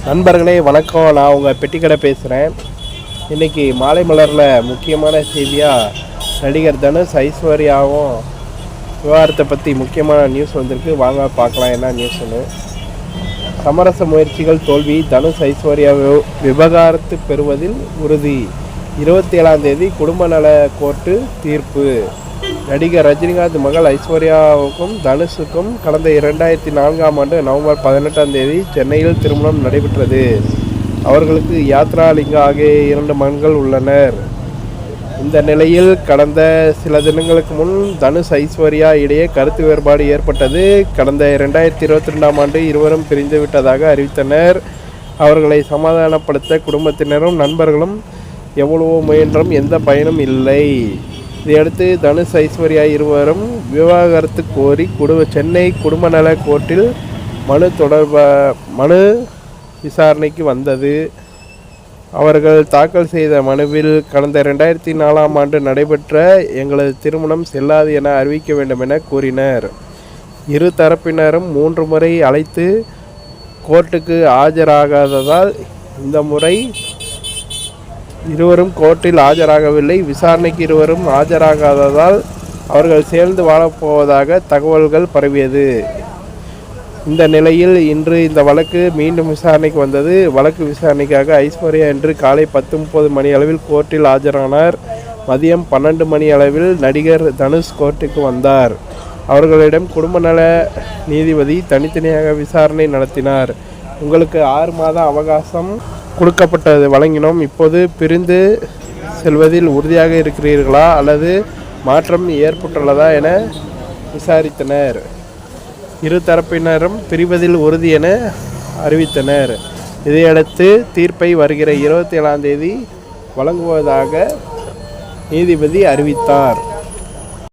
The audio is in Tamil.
நண்பர்களே வணக்கம். நான் உங்கள் பெட்டிக்கடை பேசுகிறேன். இன்றைக்கி மாலை மலரில் முக்கியமான செய்தியாக நடிகர் தனுஷ் ஐஸ்வர்யாவும் விவகாரத்தை பற்றி முக்கியமான நியூஸ் வந்திருக்கு. வாங்க பார்க்கலாம் என்ன நியூஸ்னு. சமரச முயற்சிகள் தோல்வி, தனுஷ் ஐஸ்வர்யா விவகாரத்து பெறுவதில் உறுதி. 27ஆம் தேதி குடும்ப நல கோர்ட்டு தீர்ப்பு. நடிகர் ரஜினிகாந்த் மகள் ஐஸ்வர்யாவுக்கும் தனுஷுக்கும் கடந்த 2004ஆம் ஆண்டு நவம்பர் 18ஆம் தேதி சென்னையில் திருமணம் நடைபெற்றது. அவர்களுக்கு யாத்ரா, லிங்கா ஆகிய 2 மகன்கள் உள்ளனர். இந்த நிலையில் கடந்த சில தினங்களுக்கு முன் தனுஷ் ஐஸ்வர்யா இடையே கருத்து வேறுபாடு ஏற்பட்டது. கடந்த 2022ஆம் ஆண்டு இருவரும் பிரிந்து விட்டதாக அறிவித்தனர். அவர்களை சமாதானப்படுத்த குடும்பத்தினரும் நண்பர்களும் எவ்வளவோ முயன்றும் எந்த பயனும் இல்லை. இதையடுத்து தனுஷ் ஐஸ்வர்யா இருவரும் விவாகரத்து கோரி சென்னை குடும்ப நல கோர்ட்டில் மனு விசாரணைக்கு வந்தது. அவர்கள் தாக்கல் செய்த மனுவில் கடந்த 2004ஆம் ஆண்டு நடைபெற்ற எங்களது திருமணம் செல்லாது என அறிவிக்க வேண்டும் என கூறினர். இரு தரப்பினரும் 3 முறை அழைத்து கோர்ட்டுக்கு ஆஜராகாததால் இந்த முறை இருவரும் கோர்ட்டில் ஆஜராகவில்லை. விசாரணைக்கு இருவரும் ஆஜராகாததால் அவர்கள் சேர்ந்து வாழப்போவதாக தகவல்கள் பரவியது. இந்த நிலையில் இன்று இந்த வழக்கு மீண்டும் விசாரணைக்கு வந்தது. வழக்கு விசாரணைக்காக ஐஸ்வர்யா இன்று காலை 10:30 மணி அளவில் கோர்ட்டில் ஆஜரானார். மதியம் 12 மணி அளவில் நடிகர் தனுஷ் கோர்ட்டுக்கு வந்தார். அவர்களிடம் குடும்ப நல நீதிபதி தனித்தனியாக விசாரணை நடத்தினார். உங்களுக்கு 6 மாத அவகாசம் கொடுக்கப்பட்டது வழங்கினோம். இப்போது பிரிந்து செல்வதில் உறுதியாக இருக்கிறீர்களா அல்லது மாற்றம் ஏற்பட்டுள்ளதா என விசாரித்தனர். இரு தரப்பினரும் பிரிவதில் உறுதி என அறிவித்தனர். இதையடுத்து தீர்ப்பை வருகிற 27ஆம் தேதி வழங்குவதாக நீதிபதி அறிவித்தார்.